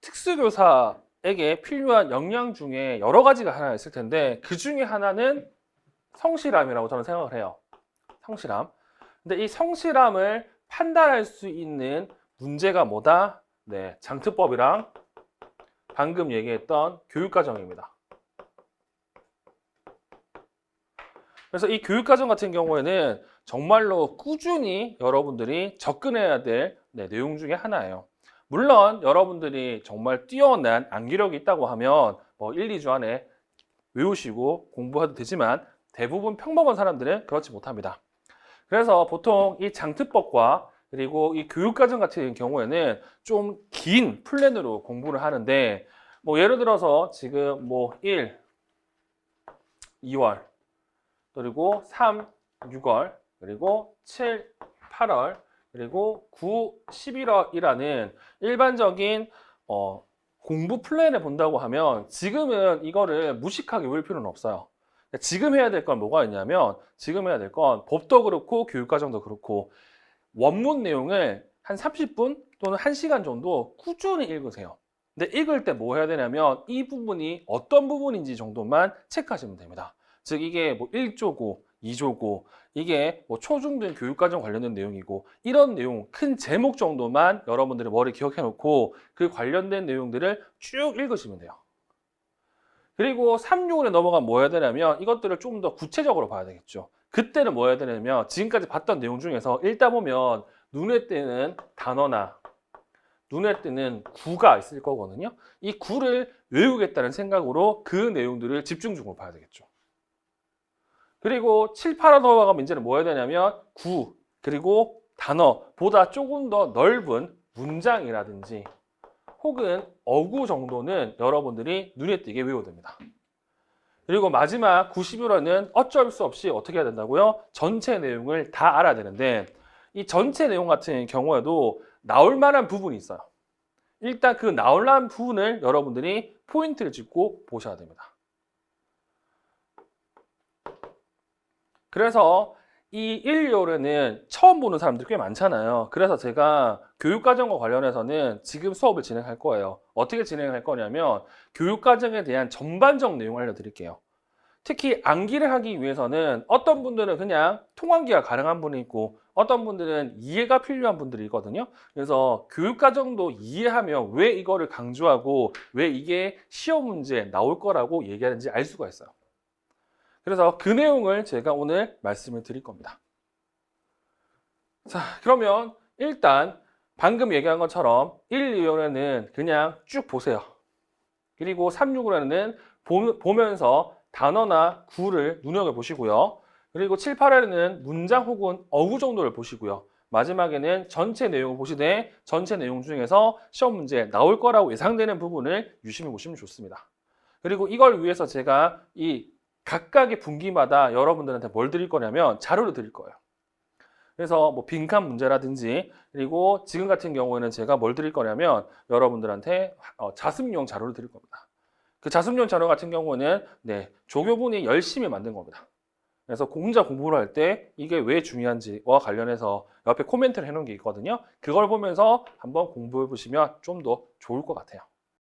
특수교사에게 필요한 역량 중에 여러 가지가 하나 있을 텐데 그 중에 하나는 성실함이라고 저는 생각을 해요. 성실함. 근데 이 성실함을 판단할 수 있는 문제가 뭐다? 네, 장특법이랑 방금 얘기했던 교육과정입니다. 그래서 이 교육과정 같은 경우에는 정말로 꾸준히 여러분들이 접근해야 될 내용 중에 하나예요. 물론 여러분들이 정말 뛰어난 암기력이 있다고 하면 뭐 1, 2주 안에 외우시고 공부해도 되지만 대부분 평범한 사람들은 그렇지 못합니다. 그래서 보통 이 장특법과 그리고 이 교육과정 같은 경우에는 좀 긴 플랜으로 공부를 하는데 뭐 예를 들어서 지금 뭐 1, 2월 그리고 3, 6월 그리고 7, 8월 그리고 9, 11월이라는 일반적인 공부 플랜을 본다고 하면 지금은 이거를 무식하게 외울 필요는 없어요. 지금 해야 될 건 뭐가 있냐면 지금 해야 될 건 법도 그렇고 교육과정도 그렇고 원문 내용을 한 30분 또는 1시간 정도 꾸준히 읽으세요. 근데 읽을 때 뭐 해야 되냐면 이 부분이 어떤 부분인지 정도만 체크하시면 됩니다. 즉 이게 뭐 1조고 2조고 이게 뭐 초중등 교육과정 관련된 내용이고 이런 내용 큰 제목 정도만 여러분들의 머리에 기억해 놓고 그 관련된 내용들을 쭉 읽으시면 돼요. 그리고 365에 넘어가면 뭐 해야 되냐면 이것들을 좀 더 구체적으로 봐야 되겠죠. 그때는 뭐 해야 되냐면 지금까지 봤던 내용 중에서 읽다 보면 눈에 띄는 단어나 눈에 띄는 구가 있을 거거든요. 이 구를 외우겠다는 생각으로 그 내용들을 집중적으로 봐야 되겠죠. 그리고 7, 8화 넘어가면 이제는 뭐 해야 되냐면 구 그리고 단어보다 조금 더 넓은 문장이라든지 혹은 어구 정도는 여러분들이 눈에 띄게 외워야 됩니다. 그리고 마지막 90일에는 어쩔 수 없이 어떻게 해야 된다고요? 전체 내용을 다 알아야 되는데 이 전체 내용 같은 경우에도 나올 만한 부분이 있어요. 일단 그 나올 만한 부분을 여러분들이 포인트를 짚고 보셔야 됩니다. 그래서 이 1, 2월에는 처음 보는 사람들이 꽤 많잖아요. 그래서 제가 교육과정과 관련해서는 지금 수업을 진행할 거예요. 어떻게 진행할 거냐면 교육과정에 대한 전반적 내용을 알려드릴게요. 특히 암기를 하기 위해서는 어떤 분들은 그냥 통암기가 가능한 분이 있고 어떤 분들은 이해가 필요한 분들이 있거든요. 그래서 교육과정도 이해하면 왜 이거를 강조하고 왜 이게 시험 문제에 나올 거라고 얘기하는지 알 수가 있어요. 그래서 그 내용을 제가 오늘 말씀을 드릴 겁니다. 자, 그러면 일단 방금 얘기한 것처럼 1, 2월에는 그냥 쭉 보세요. 그리고 3, 6월에는 보면서 단어나 구를 눈여겨보시고요. 그리고 7, 8월에는 문장 혹은 어구 정도를 보시고요. 마지막에는 전체 내용을 보시되 전체 내용 중에서 시험 문제에 나올 거라고 예상되는 부분을 유심히 보시면 좋습니다. 그리고 이걸 위해서 제가 이 각각의 분기마다 여러분들한테 뭘 드릴 거냐면 자료를 드릴 거예요. 그래서 뭐 빈칸 문제라든지 그리고 지금 같은 경우에는 제가 뭘 드릴 거냐면 여러분들한테 자습용 자료를 드릴 겁니다. 그 자습용 자료 같은 경우는 조교분이 열심히 만든 겁니다. 그래서 혼자 공부를 할 때 이게 왜 중요한지와 관련해서 옆에 코멘트를 해놓은 게 있거든요. 그걸 보면서 한번 공부해 보시면 좀 더 좋을 것 같아요.